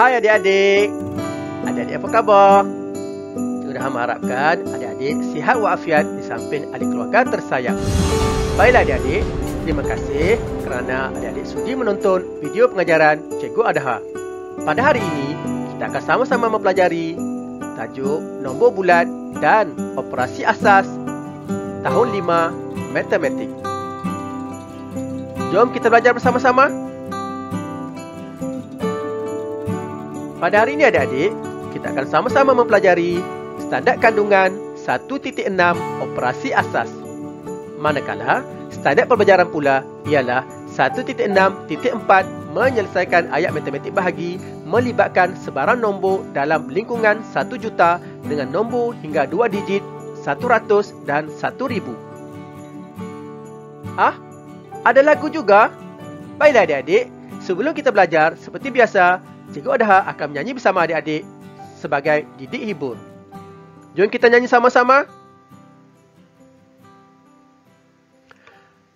Hai adik-adik. Adik-adik apa khabar? Sudah mengharapkan adik-adik sihat walafiat di samping ahli keluarga tersayang. Baiklah adik-adik, terima kasih kerana adik-adik sudi menonton video pengajaran Cikgu Adha. Pada hari ini, kita akan sama-sama mempelajari tajuk nombor bulat dan operasi asas tahun 5 matematik. Jom kita belajar bersama-sama. Pada hari ini adik-adik, kita akan sama-sama mempelajari standard kandungan 1.6 operasi asas. Manakala standard pembelajaran pula ialah 1.6.4 menyelesaikan ayat matematik bahagi melibatkan sebarang nombor dalam lingkungan 1 juta dengan nombor hingga 2 digit 100 dan 1000. Ada lagu juga? Baiklah adik-adik, sebelum kita belajar, seperti biasa, Cikgu Adha akan menyanyi bersama adik-adik sebagai didik hibur. Jom kita nyanyi sama-sama.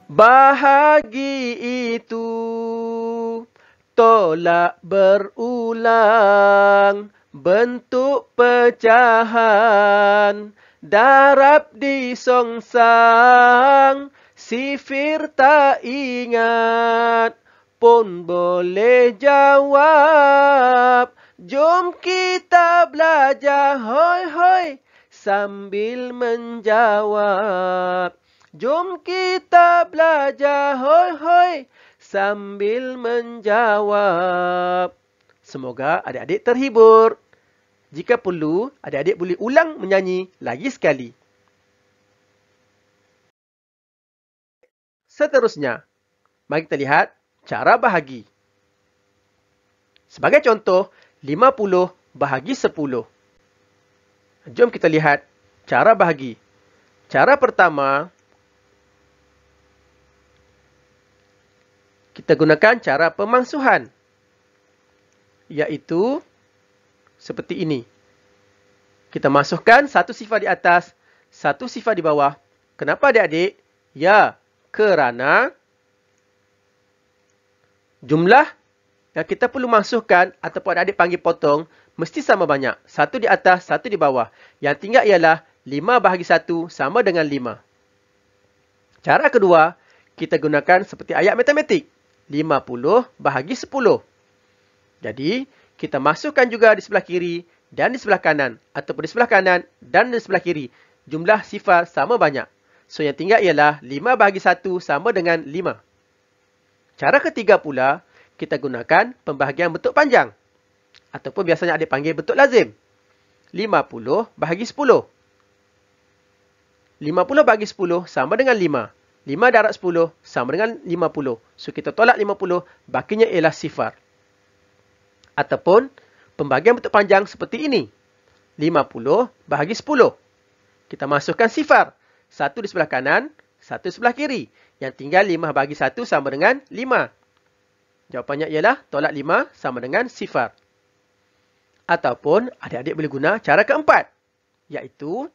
Bahagi itu tolak berulang, bentuk pecahan, darab disongsang, sifir tak ingat, pun boleh jawab. Jom kita belajar hoi-hoi sambil menjawab. Jom kita belajar hoi-hoi sambil menjawab. Semoga adik-adik terhibur. Jika perlu, adik-adik boleh ulang menyanyi lagi sekali. Seterusnya, mari kita lihat cara bahagi. Sebagai contoh, 50 bahagi 10. Jom kita lihat cara bahagi. Cara pertama, kita gunakan cara pemangsuhan, iaitu seperti ini. Kita masukkan satu sifar di atas, satu sifar di bawah. Kenapa adik-adik? Ya, kerana jumlah yang kita perlu masukkan ataupun adik panggil potong mesti sama banyak. Satu di atas, satu di bawah. Yang tinggal ialah 5 bahagi 1 sama dengan 5. Cara kedua, kita gunakan seperti ayat matematik. 50 bahagi 10. Jadi, kita masukkan juga di sebelah kiri dan di sebelah kanan. Ataupun di sebelah kanan dan di sebelah kiri. Jumlah sifar sama banyak. So, yang tinggal ialah 5 bahagi 1 sama dengan 5. Cara ketiga pula, kita gunakan pembahagian bentuk panjang. Ataupun biasanya adik panggil bentuk lazim. 50 bahagi 10. 50 bahagi 10 sama dengan 5. 5 darab 10 sama dengan 50. So, kita tolak 50, bakinya ialah sifar. Ataupun pembahagian bentuk panjang seperti ini. 50 bahagi 10. Kita masukkan sifar. Satu di sebelah kanan, satu di sebelah kiri. Yang tinggal 5 bahagi 1 sama dengan 5. Jawapannya ialah tolak 5 sama dengan sifar. Ataupun adik-adik boleh guna cara keempat. Iaitu,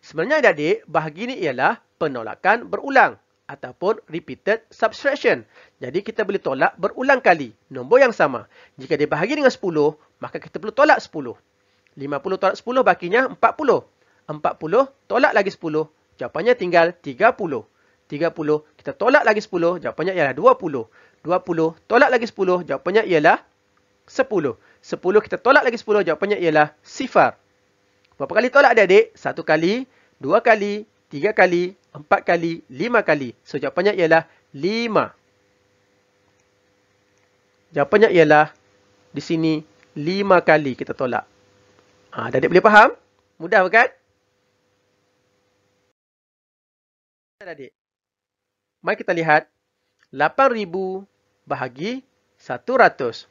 sebenarnya adik-adik, bahagi ini ialah penolakan berulang. Ataupun repeated subtraction. Jadi kita boleh tolak berulang kali nombor yang sama. Jika dibahagi dengan 10, maka kita perlu tolak 10. 50 tolak 10 bakinya 40. 40 tolak lagi 10. Jawapannya tinggal 30. 30 kita tolak lagi 10. Jawapannya ialah 20. 20 tolak lagi 10. Jawapannya ialah 10. 10 kita tolak lagi 10. Jawapannya ialah sifar. Berapa kali tolak adik-adik? 1 kali, 2 kali, 3 kali, 4 kali, 5 kali. So, jawapannya ialah 5. Jawapannya ialah di sini 5 kali kita tolak. Adik-adik boleh faham? Mudah bukan? Adik-adik, mari kita lihat 8,000 bahagi 100.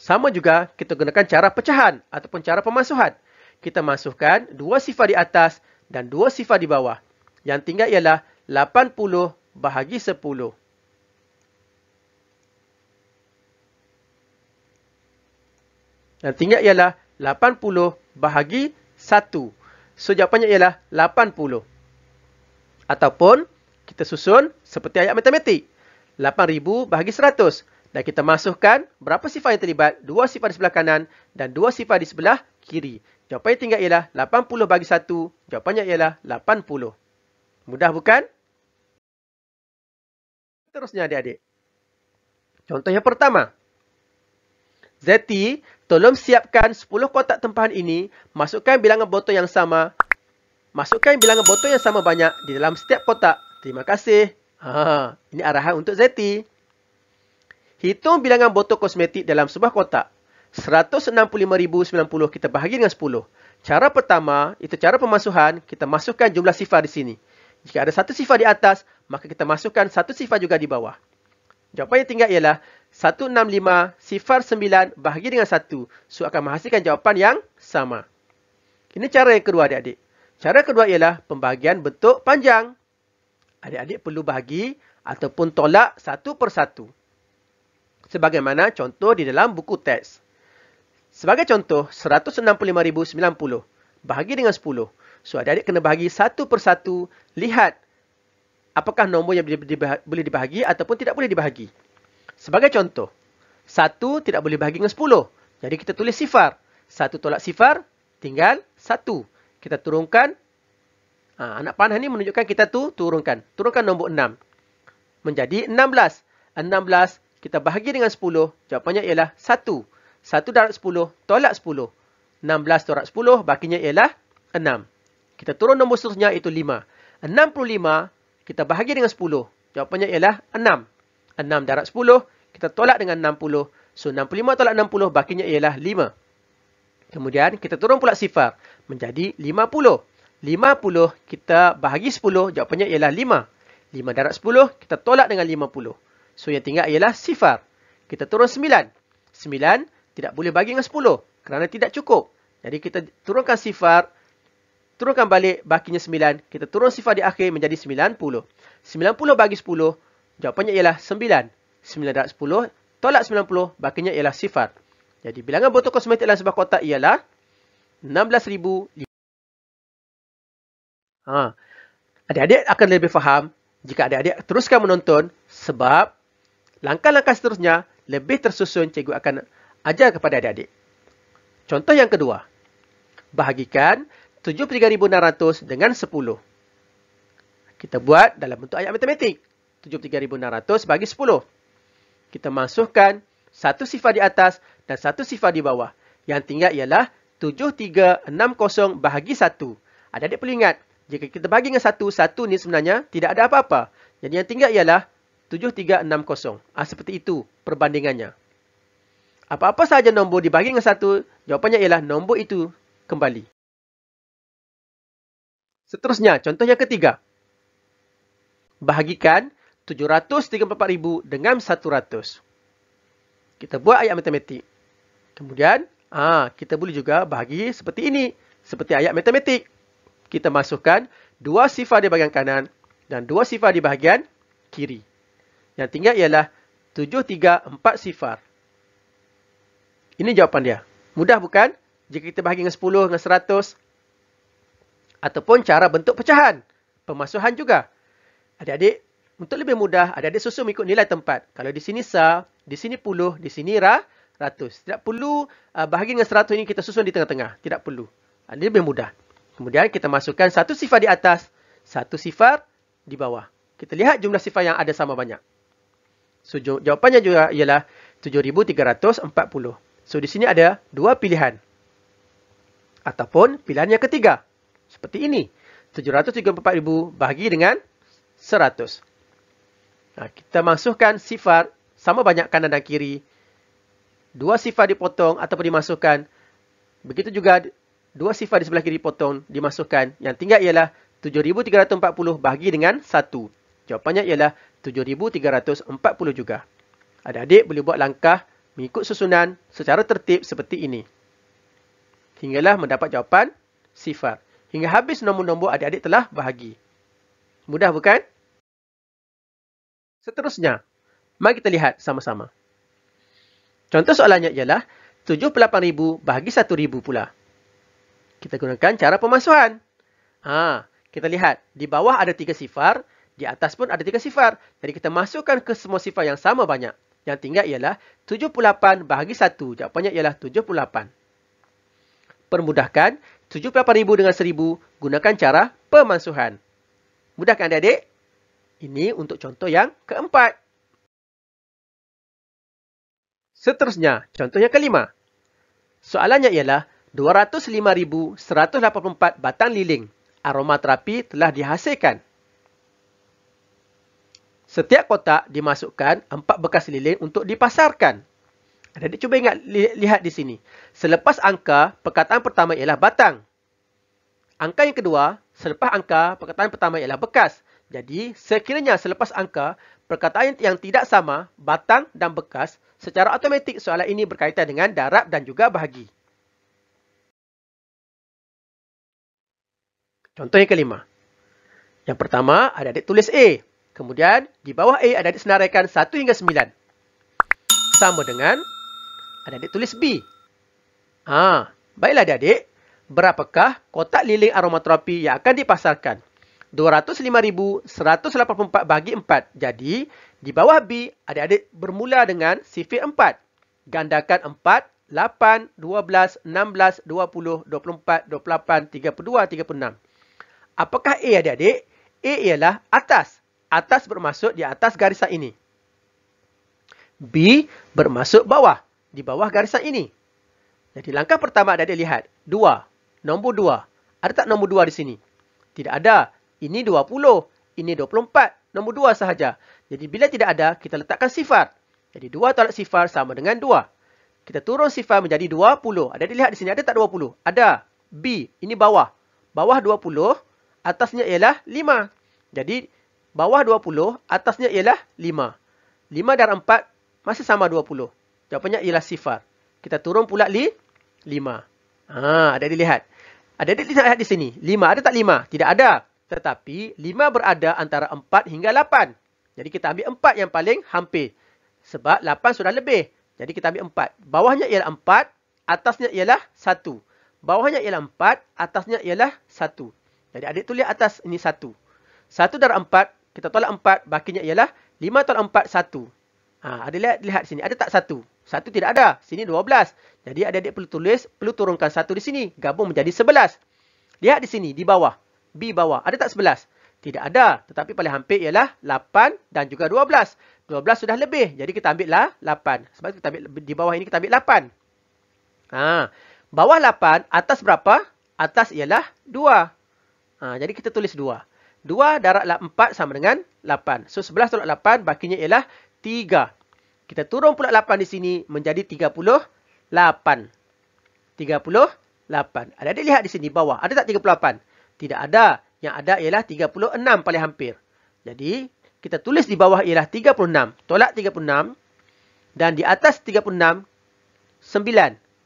Sama juga kita gunakan cara pecahan ataupun cara pemasuhan. Kita masukkan 2 sifar di atas dan 2 sifar di bawah. Yang tinggal ialah 80 bahagi 10. Yang tinggal ialah 80 bahagi 1. So, jawapannya ialah 80. Ataupun kita susun seperti ayat matematik. 8,000 bahagi 100. Dan kita masukkan berapa sifar yang terlibat? 2 sifar di sebelah kanan dan 2 sifar di sebelah kiri. Jawapan yang tinggal ialah 80 bagi 1. Jawapannya ialah 80. Mudah bukan? Terusnya adik-adik. Contoh yang pertama. Zeti, tolong siapkan 10 kotak tempahan ini. Masukkan bilangan botol yang sama. Masukkan bilangan botol yang sama banyak di dalam setiap kotak. Terima kasih. Ini arahan untuk Zeti. Hitung bilangan botol kosmetik dalam sebuah kotak. 165,090 kita bahagi dengan 10. Cara pertama, itu cara pemasuhan. Kita masukkan jumlah sifar di sini. Jika ada satu sifar di atas, maka kita masukkan satu sifar juga di bawah. Jawapan yang tinggal ialah 165 sifar 9 bahagi dengan 1. So, akan menghasilkan jawapan yang sama. Ini cara yang kedua adik-adik. Cara kedua ialah pembahagian bentuk panjang. Adik-adik perlu bahagi ataupun tolak satu persatu. Sebagaimana contoh di dalam buku teks. Sebagai contoh, 165,090 bahagi dengan 10. So, adik-adik kena bahagi satu persatu. Lihat apakah nombor yang boleh dibahagi ataupun tidak boleh dibahagi. Sebagai contoh, 1 tidak boleh bahagi dengan 10. Jadi kita tulis sifar. 1 tolak sifar, tinggal 1. Kita turunkan. Anak panah ni menunjukkan kita turunkan. Turunkan nombor 6. Menjadi 16. 16 kita bahagi dengan 10. Jawapannya ialah 1. 1 darab 10 tolak 10. 16 tolak 10, bakinya ialah 6. Kita turun nombor seterusnya iaitu 5. 65 kita bahagi dengan 10. Jawapannya ialah 6. 6 darab 10, kita tolak dengan 60. So, 65 tolak 60, bakinya ialah 5. Kemudian, kita turun pula sifar. Menjadi 50. 50, kita bahagi 10. Jawapannya ialah 5. 5 darab 10, kita tolak dengan 50. So, yang tinggal ialah sifar. Kita turun 9. 9, tidak boleh bagi dengan 10. Kerana tidak cukup. Jadi, kita turunkan sifar. Turunkan balik, bakinya 9. Kita turun sifar di akhir menjadi 90. 90 bagi 10. Jawapannya ialah 9. 9 darab 10, tolak 90, bakinya ialah sifar. Jadi, bilangan botol kosmetik dalam sebuah kotak ialah 16,000. Adik-adik akan lebih faham jika adik-adik teruskan menonton sebab langkah-langkah seterusnya lebih tersusun cikgu akan ajar kepada adik-adik. Contoh yang kedua. Bahagikan 73,600 dengan 10. Kita buat dalam bentuk ayat matematik. 73,600 bagi 10. Kita masukkan satu sifar di atas dan satu sifar di bawah. Yang tinggal ialah 7360 bahagi 1. Adik-adik perlu ingat, jika kita bagi dengan 1, 1 ni sebenarnya tidak ada apa-apa. Jadi yang tinggal ialah 7360. Seperti itu perbandingannya. Apa-apa sahaja nombor dibagi dengan 1, jawapannya ialah nombor itu kembali. Seterusnya, contoh yang ketiga. Bahagikan 734,000 dengan 100. Kita buat ayat matematik. Kemudian, kita boleh juga bahagi seperti ini. Seperti ayat matematik. Kita masukkan 2 sifar di bahagian kanan dan 2 sifar di bahagian kiri. Yang tinggal ialah 734 sifar. Ini jawapan dia. Mudah bukan? Jika kita bahagi dengan 10 dengan 100. Ataupun cara bentuk pecahan. Pemasuhan juga. Adik-adik, untuk lebih mudah, adik-adik susun mengikut nilai tempat. Kalau di sini sa, di sini puluh, di sini ratus. Tidak perlu bahagi dengan 100 ini kita susun di tengah-tengah. Tidak perlu. Ini lebih mudah. Kemudian kita masukkan satu sifar di atas, satu sifar di bawah. Kita lihat jumlah sifar yang ada sama banyak. So, jawapannya juga ialah 7,340. So, di sini ada dua pilihan. Ataupun pilihan yang ketiga. Seperti ini. 734,000 bahagi dengan 100. Kita masukkan sifar sama banyak kanan dan kiri. 2 sifar dipotong ataupun dimasukkan. Begitu juga 2 sifar di sebelah kiri dipotong, dimasukkan. Yang tinggal ialah 7,340 bahagi dengan 1. Jawapannya ialah 7,340 juga. Adik-adik boleh buat langkah mengikut susunan secara tertib seperti ini. Hinggalah mendapat jawapan sifar. Hingga habis nombor-nombor adik-adik telah bahagi. Mudah bukan? Seterusnya, mari kita lihat sama-sama. Contoh soalannya ialah 78,000 bahagi 1,000 pula. Kita gunakan cara pemasuhan. Kita lihat, di bawah ada 3 sifar, di atas pun ada 3 sifar. Jadi kita masukkan ke semua sifar yang sama banyak. Yang tinggal ialah 78 bahagi 1. Jawapannya ialah 78. Permudahkan 78,000 dengan 1,000 gunakan cara pemansuhan. Mudah kan adik-adik? Ini untuk contoh yang keempat. Seterusnya, contoh yang kelima. Soalannya ialah 205,184 batang lilin aromaterapi telah dihasilkan. Setiap kotak dimasukkan 4 bekas lilin untuk dipasarkan. Adik-adik cuba lihat di sini. Selepas angka, perkataan pertama ialah batang. Angka yang kedua, selepas angka, perkataan pertama ialah bekas. Jadi, sekiranya selepas angka, perkataan yang tidak sama, batang dan bekas, secara automatik soalan ini berkaitan dengan darab dan juga bahagi. Contoh yang kelima. Yang pertama, adik-adik tulis A. Kemudian, di bawah A, adik-adik senaraikan 1 hingga 9. Sama dengan, adik-adik tulis B. Baiklah adik-adik. Berapakah kotak lilin aromaterapi yang akan dipasarkan? 205,184 bagi 4. Jadi, di bawah B, adik-adik bermula dengan sifir 4. Gandakan 4, 8, 12, 16, 20, 24, 28, 32, 36. Apakah A adik-adik? A ialah atas. Atas bermaksud di atas garisan ini. B bermaksud bawah. Di bawah garisan ini. Jadi langkah pertama adik-adik lihat. 2. Nombor 2. Ada tak nombor 2 di sini? Tidak ada. Ini 20. Ini 24. Nombor 2 sahaja. Jadi bila tidak ada, kita letakkan sifar. Jadi 2 tolak sifar sama dengan 2. Kita turun sifar menjadi 20. Adik-adik lihat di sini. Ada tak 20? Ada. B. Ini bawah. Bawah 20. Atasnya ialah 5. Jadi bawah 20. Atasnya ialah 5. 5 darab 4 masih sama 20. Jawapannya ialah sifar. Kita turun pula 5. Adik-adik lihat. Adik-adik lihat di sini. 5 ada tak 5? Tidak ada. Tetapi 5 berada antara 4 hingga 8. Jadi kita ambil 4 yang paling hampir. Sebab 8 sudah lebih. Jadi kita ambil 4. Bawahnya ialah 4. Atasnya ialah 1. Bawahnya ialah 4. Atasnya ialah 1. Jadi adik tulis atas ini 1. 1 darab 4. Kita tolak 4. Bakinya ialah 5 tolak 4, 1. Adik lihat di sini. Ada tak 1? 1 tidak ada. Sini 12. Jadi adik-adik perlu turunkan 1 di sini. Gabung menjadi 11. Lihat di sini, di bawah. B bawah. Ada tak 11? Tidak ada. Tetapi paling hampir ialah 8 dan juga 12. 12 sudah lebih. Jadi kita ambillah 8. Sebab kita ambil, di bawah ini kita ambil 8. Bawah 8, atas berapa? Atas ialah 2. Jadi kita tulis 2. 2 darab 4 sama dengan 8. So 11 tolak 8, bakinya ialah 3. Kita turun pula 8 di sini menjadi 38. 38. Adik-adik lihat di sini bawah. Ada tak 38? Tidak ada. Yang ada ialah 36 paling hampir. Jadi, kita tulis di bawah ialah 36. Tolak 36. Dan di atas 36, 9.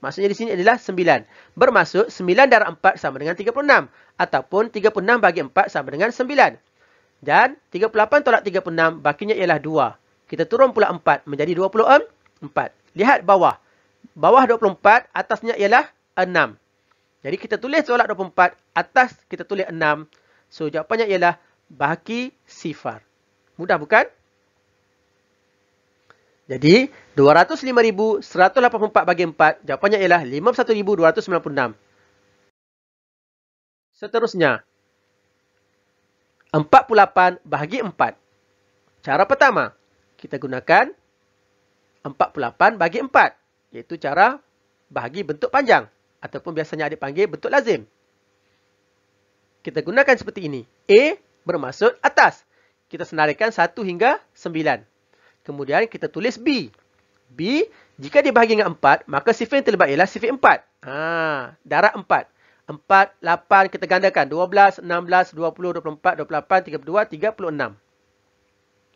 Maksudnya di sini adalah 9. Bermaksud 9 darab 4 sama dengan 36. Ataupun 36 bagi 4 sama dengan 9. Dan 38 tolak 36, bakinya ialah 2. Kita turun pula 4 menjadi 24. Lihat bawah. Bawah 24, atasnya ialah 6. Jadi kita tulis tolak 24, atas kita tulis 6. So jawapannya ialah baki sifar. Mudah bukan? Jadi 205,184 bagi 4, jawapannya ialah 51,296. Seterusnya, 48 bahagi 4. Cara pertama, kita gunakan 48 bagi 4. Iaitu cara bahagi bentuk panjang. Ataupun biasanya adik panggil bentuk lazim. Kita gunakan seperti ini. A bermaksud atas. Kita senaraikan 1 hingga 9. Kemudian kita tulis B. B, jika dibahagi dengan 4, maka sifar yang terlibat ialah sifar 4. Darab 4. 4, 8, kita gandakan. 12, 16, 20, 24, 28, 32, 36.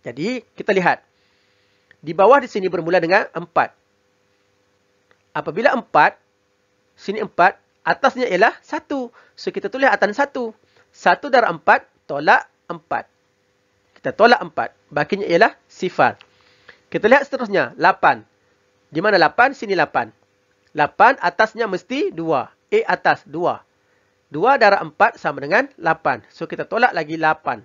Jadi, kita lihat. Di bawah di sini bermula dengan 4. Apabila 4, sini 4, atasnya ialah 1. So, kita tulis atas 1. 1 darab 4, tolak 4. Kita tolak 4. Bakinya ialah sifar. Kita lihat seterusnya. 8. Di mana 8? Sini 8. 8 atasnya mesti 2. A atas 2. 2 darab 4 sama dengan 8. So, kita tolak lagi 8.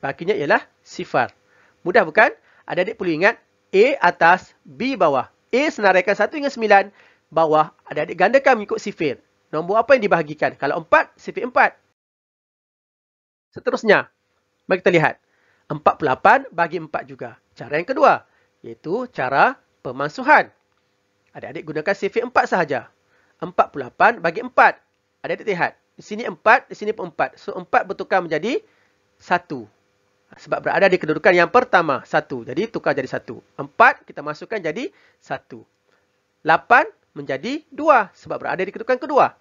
Bakinya ialah sifar. Mudah bukan? Adik-adik perlu ingat A atas, B bawah. A senaraikan 1 hingga 9, bawah adik-adik gandakan mengikut sifir. Nombor apa yang dibahagikan? Kalau 4, sifir 4. Seterusnya, mari kita lihat. 48 bagi 4 juga. Cara yang kedua, iaitu cara pemansuhan. Adik-adik gunakan sifir 4 sahaja. 48 bagi 4. Adik-adik lihat. Di sini 4, di sini pun 4. So, 4 bertukar menjadi 1. Sebab berada di kedudukan yang pertama, 1. Jadi, tukar jadi 1. 4, kita masukkan jadi 1. 8 menjadi 2. Sebab berada di kedudukan kedua.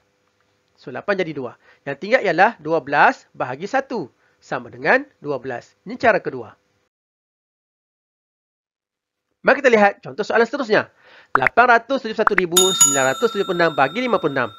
So, 8 jadi 2. Yang tinggal ialah 12 bahagi 1. Sama dengan 12. Ini cara kedua. Mari kita lihat contoh soalan seterusnya. 871.976 bagi 56.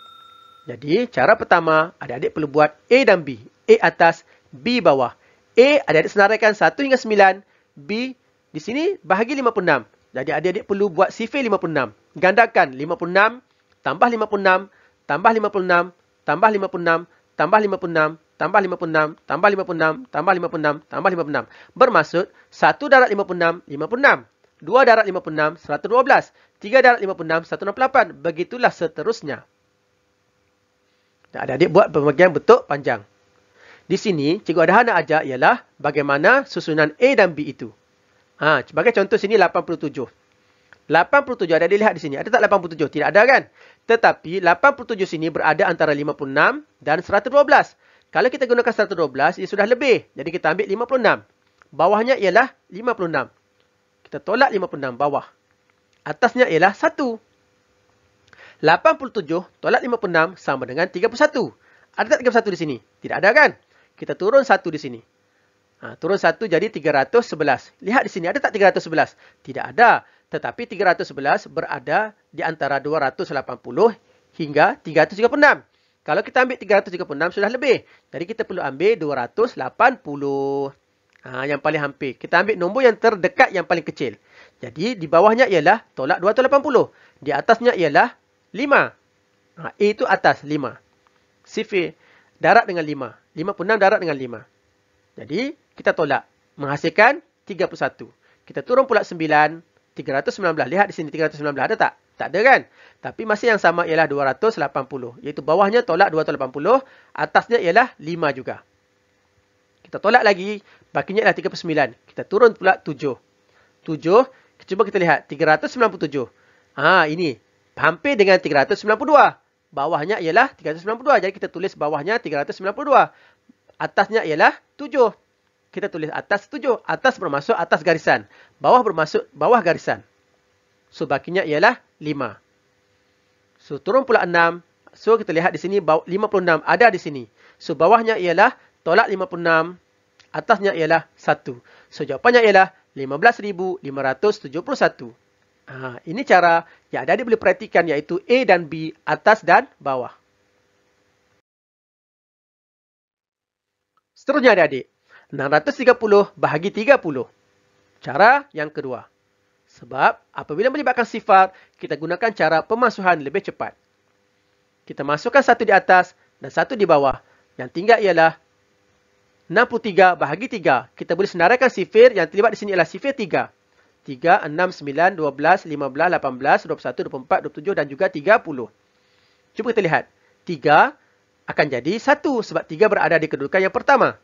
Jadi, cara pertama, adik-adik perlu buat A dan B. A atas, B bawah. A, adik-adik senaraikan 1 hingga 9. B, di sini bahagi 56. Jadi, adik-adik perlu buat sifir 56. Gandakan 56, tambah 56, tambah 56, tambah 56, tambah 56, tambah 56, tambah 56, tambah 56, tambah 56. Bermaksud, 1 darat 56, 56. 2 darat 56, 112. 3 darat 56, 168. Begitulah seterusnya. Adik-adik buat pembagian bentuk panjang. Di sini, Cikgu Adha nak ajar ialah bagaimana susunan A dan B itu. Sebagai contoh sini 87. 87, adik-adik lihat di sini. Ada tak 87? Tidak ada kan? Tetapi 87 sini berada antara 56 dan 112. Kalau kita gunakan 112, ia sudah lebih. Jadi kita ambil 56. Bawahnya ialah 56. Kita tolak 56 bawah. Atasnya ialah 1. 87 tolak 56 sama dengan 31. Ada tak 31 di sini? Tidak ada kan? Kita turun 1 di sini. Turun 1 jadi 311. Lihat di sini, ada tak 311? Tidak ada. Tetapi 311 berada di antara 280 hingga 336. Kalau kita ambil 336 sudah lebih. Jadi kita perlu ambil 280. Yang paling hampir. Kita ambil nombor yang terdekat yang paling kecil. Jadi di bawahnya ialah tolak 280. Di atasnya ialah 5. A itu atas 5. Sifir darat dengan 5. 56 darat dengan 5. Jadi kita tolak. Menghasilkan 31. Kita turun pula 9. 319. Lihat di sini 319. Ada tak? Tak ada kan? Tapi masih yang sama ialah 280. Iaitu bawahnya tolak 280. Atasnya ialah 5 juga. Kita tolak lagi. Bakinya ialah 39. Kita turun pula 7. 7. Cuba kita lihat. 397. Ini. Hampir dengan 392. Bawahnya ialah 392. Jadi kita tulis bawahnya 392. Atasnya ialah 7. Kita tulis atas 7. Atas bermaksud atas garisan. Bawah bermaksud bawah garisan. So, bakinya ialah 5. So, turun pula 6. So, kita lihat di sini 56 ada di sini. So, bawahnya ialah tolak 56. Atasnya ialah 1. So, jawapannya ialah 15.571. Ini cara yang adik-adik boleh perhatikan, iaitu A dan B, atas dan bawah. Seterusnya adik-adik. 630 bahagi 30. Cara yang kedua. Sebab apabila melibatkan sifar, kita gunakan cara pemansuhan lebih cepat. Kita masukkan 1 di atas dan 1 di bawah. Yang tinggal ialah 63 bahagi 3. Kita boleh senaraikan sifir yang terlibat di sini ialah sifir 3. 3, 6, 9, 12, 15, 18, 21, 24, 27 dan juga 30. Cuba kita lihat. 3 akan jadi 1 sebab 3 berada di kedudukan yang pertama.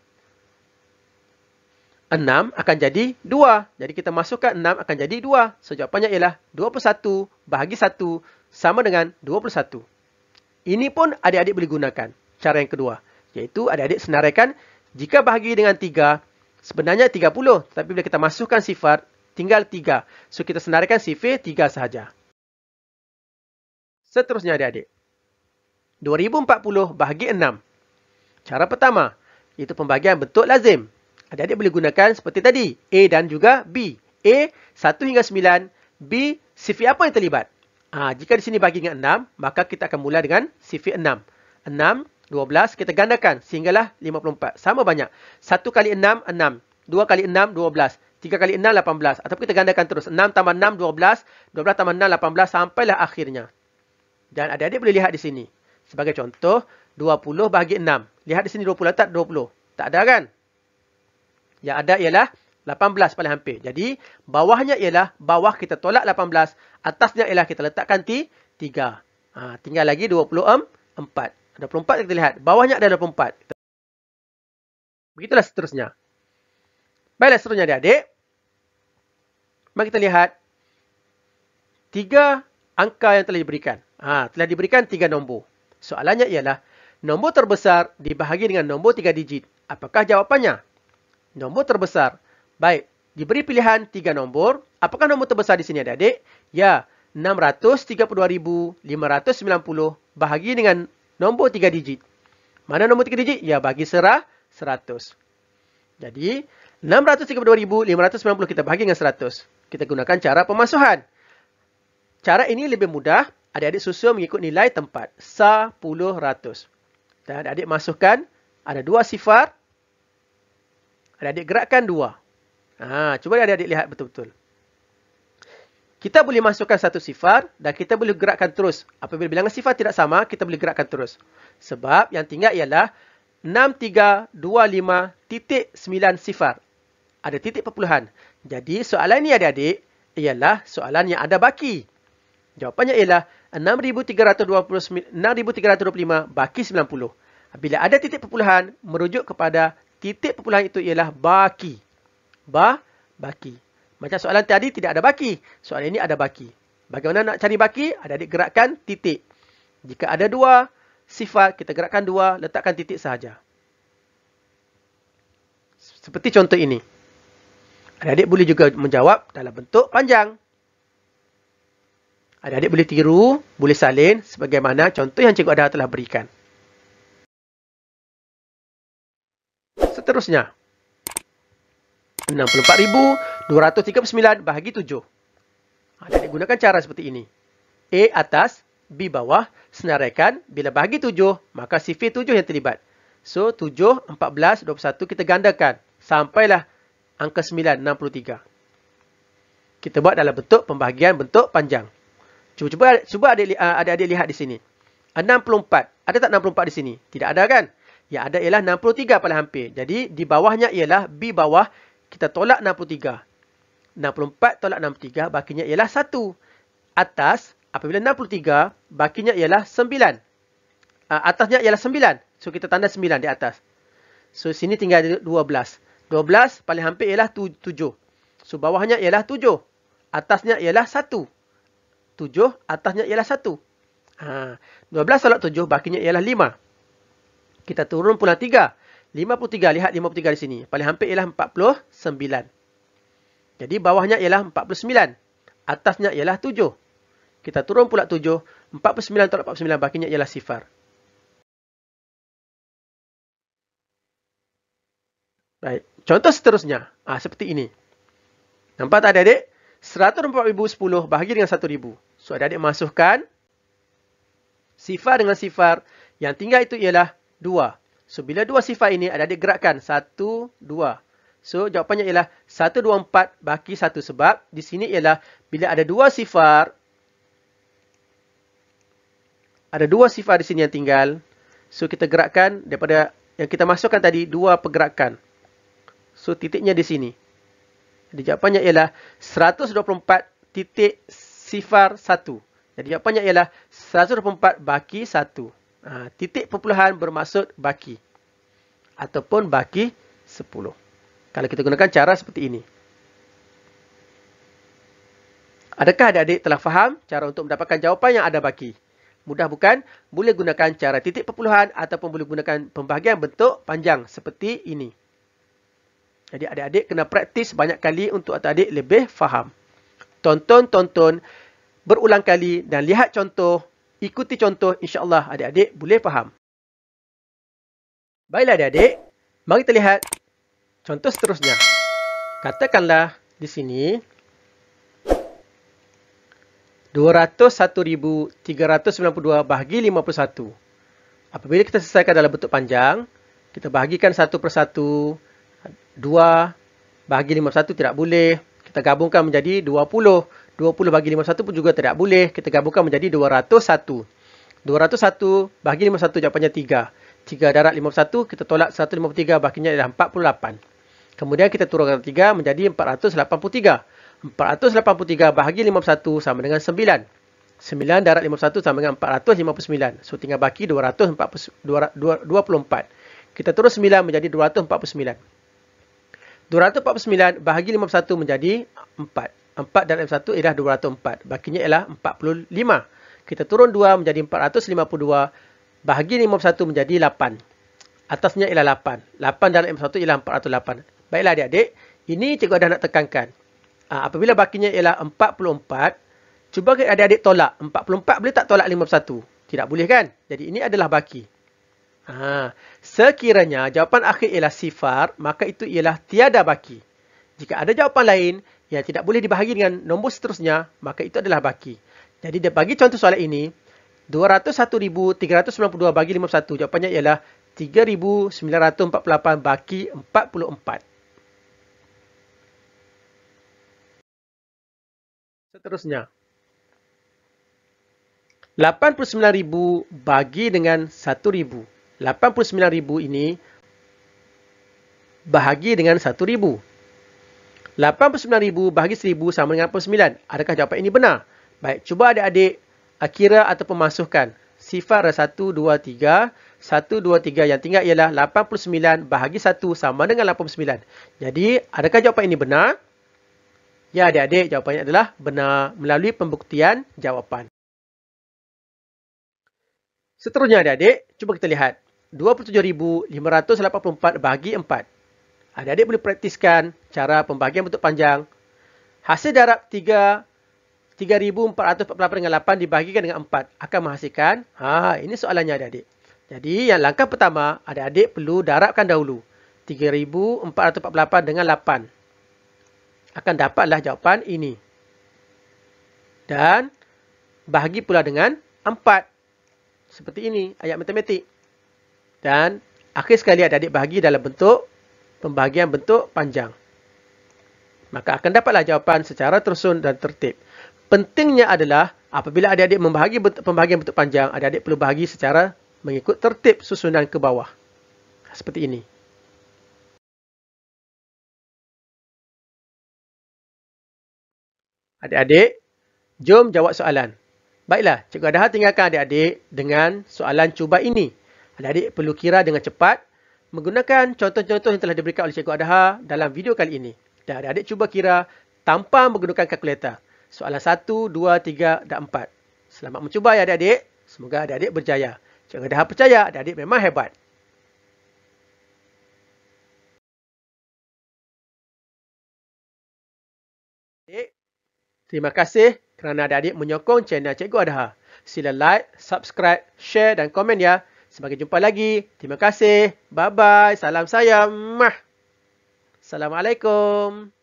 6 akan jadi 2. Jadi kita masukkan 6 akan jadi 2. So, jawapannya ialah 21 bahagi 1 sama dengan 21. Ini pun adik-adik boleh gunakan. Cara yang kedua. Iaitu adik-adik senaraikan jika bahagi dengan 3, sebenarnya 30. Tapi bila kita masukkan sifar, tinggal 3. So, kita senaraikan sifir 3 sahaja. Seterusnya adik-adik. 2040 bahagi 6. Cara pertama, iaitu pembagian bentuk lazim. Adik-adik boleh gunakan seperti tadi. A dan juga B. A, 1 hingga 9. B, sifir apa yang terlibat? Jika di sini bagi dengan 6, maka kita akan mula dengan sifir 6. 6, 12, kita gandakan sehinggalah 54. Sama banyak. 1 kali 6, 6. 2 kali 6, 12. 3 kali 6, 18. Ataupun kita gandakan terus. 6 tambah 6, 12. 12 tambah 6, 18. Sampailah akhirnya. Dan adik-adik boleh lihat di sini. Sebagai contoh, 20 bahagi 6. Lihat di sini 20 tak 20. Tak ada kan? Yang ada ialah 18 paling hampir. Jadi, bawahnya ialah, bawah kita tolak 18. Atasnya ialah kita letakkan 3. Tinggal lagi 24. 24 kita lihat. Bawahnya ada 24. Begitulah seterusnya. Baiklah seterusnya adik-adik. Mari kita lihat 3 angka yang telah diberikan. Telah diberikan 3 nombor. Soalannya ialah, nombor terbesar dibahagi dengan nombor 3 digit. Apakah jawapannya? Nombor terbesar. Baik, diberi pilihan 3 nombor. Apakah nombor terbesar di sini adik-adik? Ya, 632,590 bahagi dengan nombor 3 digit. Mana nombor 3 digit? Ya, bagi 100. Jadi, 632,590 kita bahagi dengan 100. Kita gunakan cara pemasuhan. Cara ini lebih mudah. Adik-adik susun mengikut nilai tempat. 1000. Dan adik-adik masukkan. Ada 2 sifar. Adik-adik gerakkan 2. Cuba adik-adik lihat betul-betul. Kita boleh masukkan 1 sifar. Dan kita boleh gerakkan terus. Apabila bilangan sifar tidak sama, kita boleh gerakkan terus. Sebab yang tinggal ialah 6325.9 sifar. Ada titik perpuluhan. Jadi soalan ini adik-adik ialah soalan yang ada baki. Jawapannya ialah 6,325 baki 90. Bila ada titik perpuluhan, merujuk kepada titik perpuluhan itu ialah baki. Baki. Macam soalan tadi tidak ada baki. Soalan ini ada baki. Bagaimana nak cari baki? Adik-adik gerakkan titik. Jika ada 2 sifar, kita gerakkan 2, letakkan titik sahaja. Seperti contoh ini. Adik-adik boleh juga menjawab dalam bentuk panjang. Adik-adik boleh tiru, boleh salin sebagaimana contoh yang Cikgu Ada telah berikan. Seterusnya. 64,239 bahagi 7. Adik-adik gunakan cara seperti ini. A atas, B bawah. Senaraikan, bila bahagi 7, maka sifir 7 yang terlibat. So, 7, 14, 21 kita gandakan. Sampailah angka 9, 63. Kita buat dalam bentuk pembahagian bentuk panjang. Cuba adik-adik lihat di sini. 64. Ada tak 64 di sini? Tidak ada kan? Yang ada ialah 63 paling hampir. Jadi, di bawahnya ialah B bawah. Kita tolak 63. 64 tolak 63, bakinya ialah 1. Atas, apabila 63, bakinya ialah 9. Atasnya ialah 9. So, kita tanda 9 di atas. So, sini tinggal 12. 12 paling hampir ialah 7. So, bawahnya ialah 7. Atasnya ialah 1. 7, atasnya ialah 1. 12 tolak 7, bakinya ialah 5. Kita turun pula 3. 53, lihat 53 di sini. Paling hampir ialah 49. Jadi, bawahnya ialah 49. Atasnya ialah 7. Kita turun pula 7. 49 tolak 49, bakinya ialah sifar. Baik, contoh seterusnya. Seperti ini. Nampak tak adik-adik? 104,010 bahagi dengan 1,000. So, adik-adik masukkan sifar dengan sifar. Yang tinggal itu ialah 2. So, bila 2 sifar ini, adik-adik gerakkan. 1, 2. So, jawapannya ialah 124 baki 1. Sebab di sini ialah bila ada 2 sifar. Ada 2 sifar di sini yang tinggal. So, kita gerakkan daripada yang kita masukkan tadi, 2 pergerakan. So, titiknya di sini. Jadi, jawapannya ialah 124 titik sifar 1. Jadi, jawapannya ialah 124 baki 1. Titik perpuluhan bermaksud baki. Ataupun baki 10. Kalau kita gunakan cara seperti ini. Adakah adik-adik telah faham cara untuk mendapatkan jawapan yang ada baki? Mudah bukan? Boleh gunakan cara titik perpuluhan ataupun boleh gunakan pembahagian bentuk panjang seperti ini. Jadi adik-adik kena praktis banyak kali untuk adik-adik lebih faham. Tonton, berulang kali dan lihat contoh, ikuti contoh, insya-Allah adik-adik boleh faham. Baiklah adik-adik, mari kita lihat contoh seterusnya. Katakanlah di sini 201,392 bahagi 51. Apabila kita selesaikan dalam bentuk panjang, kita bahagikan satu persatu. 2 bahagi 51 tidak boleh. Kita gabungkan menjadi 20. 20 bahagi 51 pun juga tidak boleh. Kita gabungkan menjadi 201. 201 bahagi 51 jawapannya 3. 3 darab 51, kita tolak 153, bahaginya adalah 48. Kemudian kita turunkan 3 menjadi 483. 483 bahagi 51 sama dengan 9. 9 darab 51 sama dengan 459. So, tinggal baki 224. Kita turun 9 menjadi 249. 249 bahagi 51 menjadi 4. 4 darab 1 ialah 204. Bakinya ialah 45. Kita turun 2 menjadi 452. Bahagi 51 menjadi 8. Atasnya ialah 8. 8 darab 51 ialah 408. Baiklah adik-adik, ini cikgu ada nak tekankan. Apabila bakinya ialah 44, cuba adik-adik tolak. 44 boleh tak tolak 51? Tidak boleh kan? Jadi ini adalah baki. Sekiranya jawapan akhir ialah sifar, maka itu ialah tiada baki. Jika ada jawapan lain yang tidak boleh dibahagi dengan nombor seterusnya, maka itu adalah baki. Jadi dia bagi contoh soalan ini, 201,392 bagi 51. Jawapannya ialah 3,948 baki 44. Seterusnya. 89,000 bagi dengan 1,000. 89,000 ini bahagi dengan 1,000. 89,000 bahagi 1,000 sama dengan 89. Adakah jawapan ini benar? Baik, cuba adik-adik kira ataupun masukkan. Sifar 1, 2, 3. 1, 2, 3 yang tinggal ialah 89 bahagi 1 sama dengan 89. Jadi, adakah jawapan ini benar? Ya adik-adik, jawapannya adalah benar melalui pembuktian jawapan. Seterusnya adik-adik, cuba kita lihat. 27,584 bahagi 4. Adik-adik boleh praktiskan cara pembagian bentuk panjang. Hasil darab 3,448 dengan 8 dibagikan dengan 4 akan menghasilkan. Ini soalannya adik-adik. Jadi yang langkah pertama, adik-adik perlu darabkan dahulu. 3,448 dengan 8. Akan dapatlah jawapan ini. Dan bahagi pula dengan 4. Seperti ini, ayat matematik. Dan akhir sekali adik-adik bahagi dalam bentuk pembahagian bentuk panjang. Maka akan dapatlah jawapan secara tersusun dan tertib. Pentingnya adalah apabila adik-adik membahagi pembahagian bentuk panjang, adik-adik perlu bahagi secara mengikut tertib susunan ke bawah. Seperti ini. Adik-adik, jom jawab soalan. Baiklah, Cikgu Adha tinggalkan adik-adik dengan soalan cuba ini. Adik-adik perlu kira dengan cepat menggunakan contoh-contoh yang telah diberikan oleh Cikgu Adha dalam video kali ini. Dan adik-adik cuba kira tanpa menggunakan kalkulator. Soalan 1, 2, 3 dan 4. Selamat mencuba ya adik-adik. Semoga adik-adik berjaya. Cikgu Adha percaya adik-adik memang hebat. Terima kasih kerana adik-adik menyokong channel Cikgu Adha. Sila like, subscribe, share dan komen ya. Sampai jumpa lagi. Terima kasih. Bye-bye. Salam sayang. Assalamualaikum.